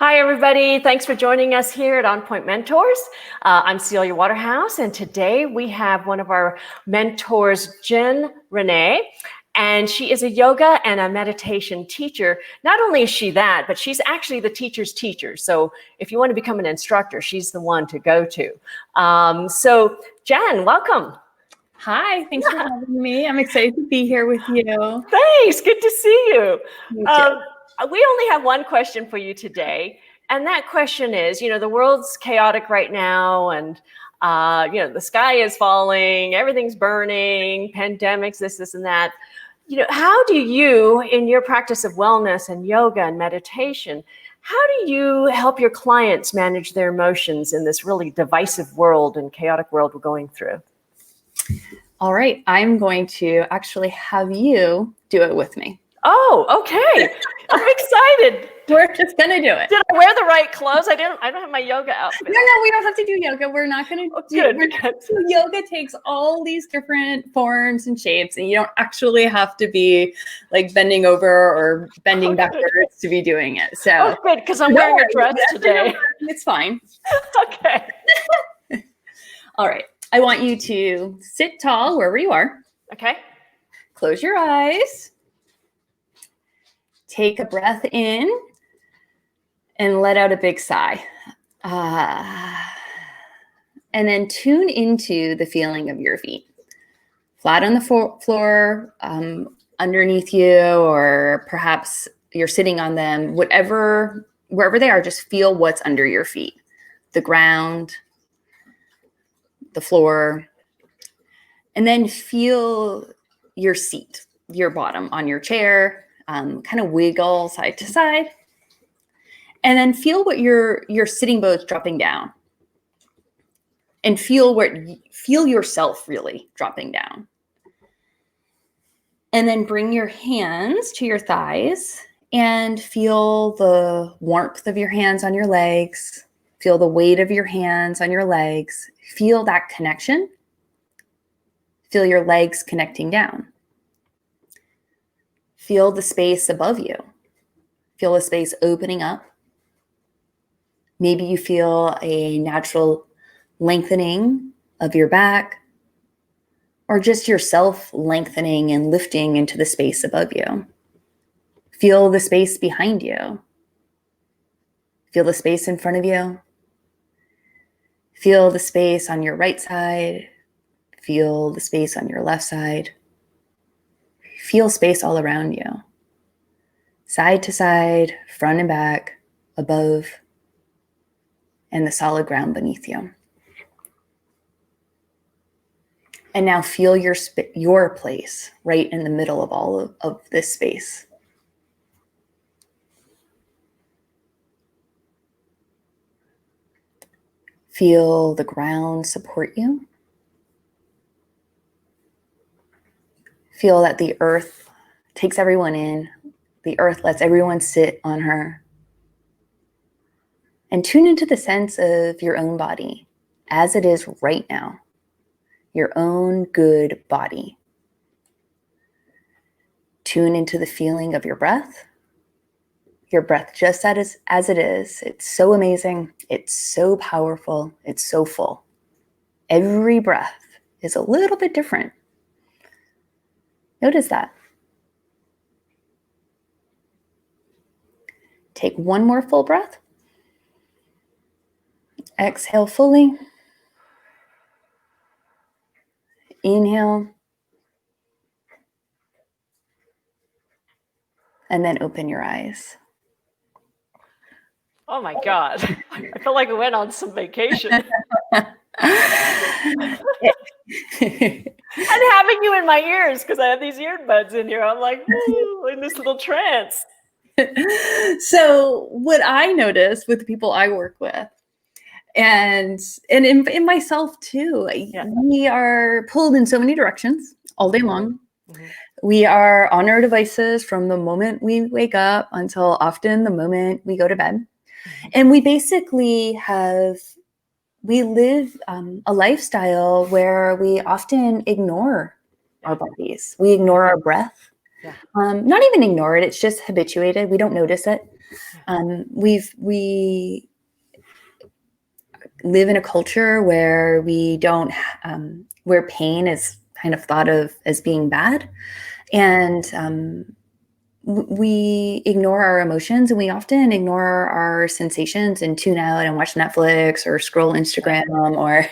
Hi, everybody. Thanks for joining us here at OnPoint Mentors. I'm Celia Waterhouse, and today we have one of our mentors, Rene, and she is a yoga and a meditation teacher. Not only is she that, but she's actually the teacher's teacher. So if you want to become an instructor, she's the one to go to. So Jen, welcome. Hi, thanks for having me. I'm excited to be here with you. Thanks, good to see you. Me too. We only have one question for you today. And that question is, the world's chaotic right now, and, the sky is falling, everything's burning, pandemics, this and that. How do you, in your practice of wellness and yoga and meditation, how do you help your clients manage their emotions in this really divisive world and chaotic world we're going through? All right, I'm going to actually have you do it with me. Oh, okay. I'm excited. We're just gonna do it. Did I wear the right clothes? I don't have my yoga outfit. No, we don't have to do yoga. We're not gonna do it. So yoga takes all these different forms and shapes, and you don't actually have to be like bending over or bending backwards to be doing it. So good, because I'm wearing a dress today. It's fine. Okay. All right. I want you to sit tall wherever you are. Okay. Close your eyes. Take a breath in and let out a big sigh. And then tune into the feeling of your feet. Flat on the floor, underneath you, or perhaps you're sitting on them, wherever they are, just feel what's under your feet. The ground, the floor, and then feel your seat, your bottom on your chair, kind of wiggle side to side, and then feel what your sitting bones dropping down, and feel yourself really dropping down. And then bring your hands to your thighs and feel the warmth of your hands on your legs. Feel the weight of your hands on your legs. Feel that connection. Feel your legs connecting down. Feel the space above you. Feel the space opening up. Maybe you feel a natural lengthening of your back, or just yourself lengthening and lifting into the space above you. Feel the space behind you. Feel the space in front of you. Feel the space on your right side. Feel the space on your left side. Feel space all around you. Side to side, front and back, above, and the solid ground beneath you. And now feel your place right in the middle of all of this space. Feel the ground support you. Feel that the earth takes everyone in. The earth lets everyone sit on her. And tune into the sense of your own body as it is right now. Your own good body. Tune into the feeling of your breath. Your breath just as it is. It's so amazing. It's so powerful. It's so full. Every breath is a little bit different. Notice that. Take one more full breath. Exhale fully. Inhale. And then open your eyes. Oh my God. I feel like I went on some vacation. And having you in my ears, because I have these earbuds in here, I'm like, ooh, in this little trance. So what I notice with the people I work with, and in myself too, we are pulled in so many directions all day long. Mm-hmm. We are on our devices from the moment we wake up until often the moment we go to bed. Mm-hmm. And we basically live a lifestyle where we often ignore our bodies. We ignore our breath. Yeah. Not even ignore it. It's just habituated. We don't notice it. We live in a culture where we don't, where pain is kind of thought of as being bad. And we ignore our emotions, and we often ignore our sensations and tune out and watch Netflix or scroll Instagram, or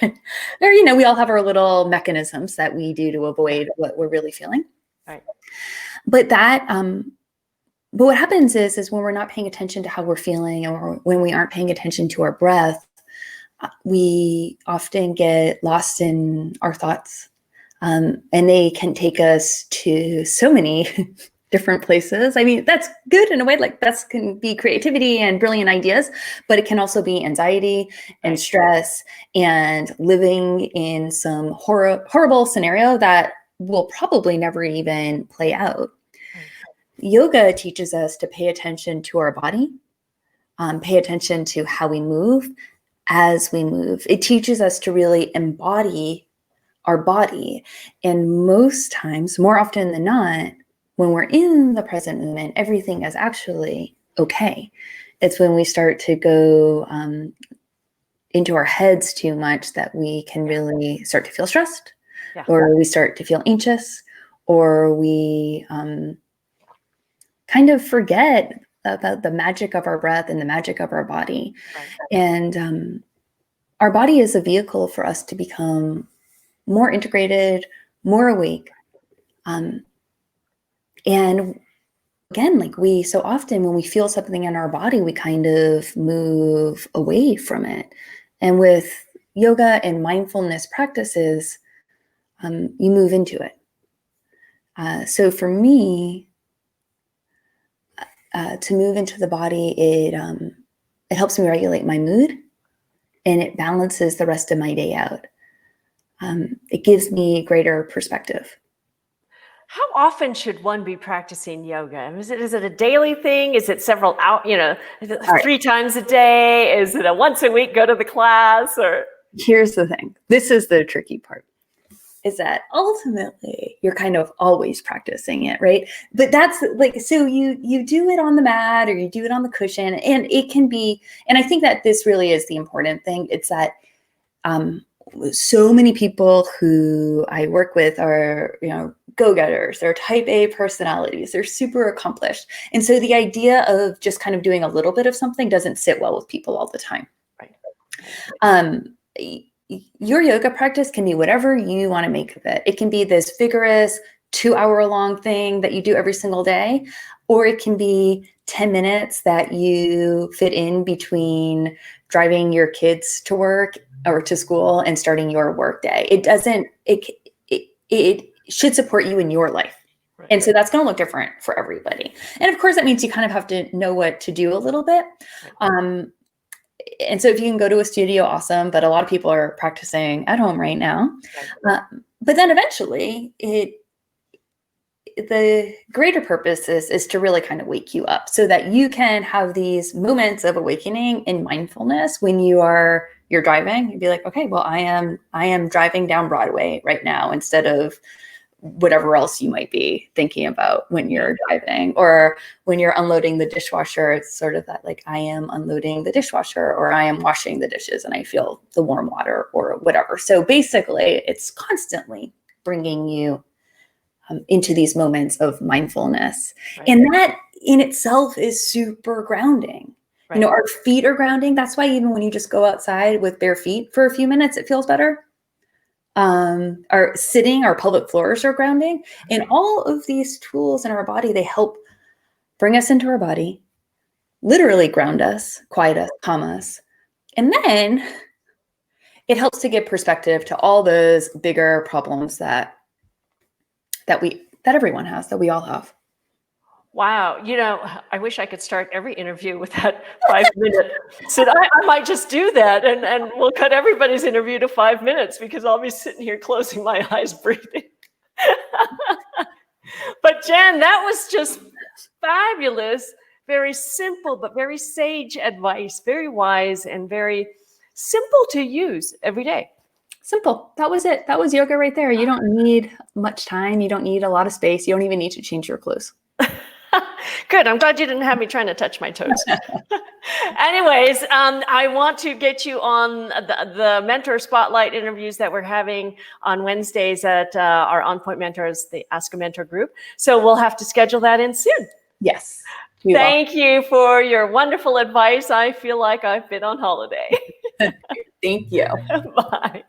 we all have our little mechanisms that we do to avoid what we're really feeling. Right. But what happens is when we're not paying attention to how we're feeling, or when we aren't paying attention to our breath, we often get lost in our thoughts. And they can take us to so many different places. I mean, that's good in a way, like that can be creativity and brilliant ideas, but it can also be anxiety and stress and living in some horrible scenario that will probably never even play out. Yoga teaches us to pay attention to our body, pay attention to how we move as we move. It teaches us to really embody our body. And most times, more often than not, when we're in the present moment, everything is actually okay. It's when we start to go into our heads too much that we can really start to feel stressed, or we start to feel anxious, or we kind of forget about the magic of our breath and the magic of our body. And our body is a vehicle for us to become more integrated, more awake. And again, like we so often when we feel something in our body, we kind of move away from it. And with yoga and mindfulness practices, you move into it. So for me, to move into the body, it helps me regulate my mood, and it balances the rest of my day out. It gives me greater perspective. How often should one be practicing yoga? Is it a daily thing? Is it several hours, is it 3 times a day? Is it a once a week, go to the class? Or here's the thing. This is the tricky part. Is that ultimately you're kind of always practicing it, right? But that's like, so you do it on the mat or you do it on the cushion, and it can be, and I think that this really is the important thing. It's that so many people who I work with are, go-getters, they're type A personalities, they're super accomplished. And so the idea of just kind of doing a little bit of something doesn't sit well with people all the time. Right. Your yoga practice can be whatever you want to make of it. It can be this vigorous 2-hour-long thing that you do every single day, or it can be 10 minutes that you fit in between driving your kids to work or to school and starting your work day. It should support you in your life. Right. And so that's going to look different for everybody. And of course, that means you kind of have to know what to do a little bit. Right. And so if you can go to a studio, awesome. But a lot of people are practicing at home right now. Right. But then eventually the greater purpose is to really kind of wake you up so that you can have these moments of awakening in mindfulness when you're driving. You'd be like, okay, well, I am driving down Broadway right now instead of whatever else you might be thinking about when you're driving, or when you're unloading the dishwasher. It's sort of that, like, I am unloading the dishwasher, or I am washing the dishes and I feel the warm water, or whatever. So basically it's constantly bringing you into these moments of mindfulness. Right. And that in itself is super grounding. Right. Our feet are grounding. That's why even when you just go outside with bare feet for a few minutes, it feels better. Our sitting, our pelvic floors are grounding. And all of these tools in our body, they help bring us into our body, literally ground us, quiet us, calm us. And then it helps to give perspective to all those bigger problems that everyone has, that we all have. Wow. I wish I could start every interview with that 5-minute. So I might just do that, and we'll cut everybody's interview to 5 minutes, because I'll be sitting here closing my eyes, breathing. But Jen, that was just fabulous. Very simple, but very sage advice, very wise, and very simple to use every day. Simple. That was it. That was yoga right there. You don't need much time. You don't need a lot of space. You don't even need to change your clothes. Good. I'm glad you didn't have me trying to touch my toes. Anyways, I want to get you on the mentor spotlight interviews that we're having on Wednesdays at our OnPoint Mentors, the Ask a Mentor group. So we'll have to schedule that in soon. Yes. Thank you for your wonderful advice. I feel like I've been on holiday. Thank you. Bye.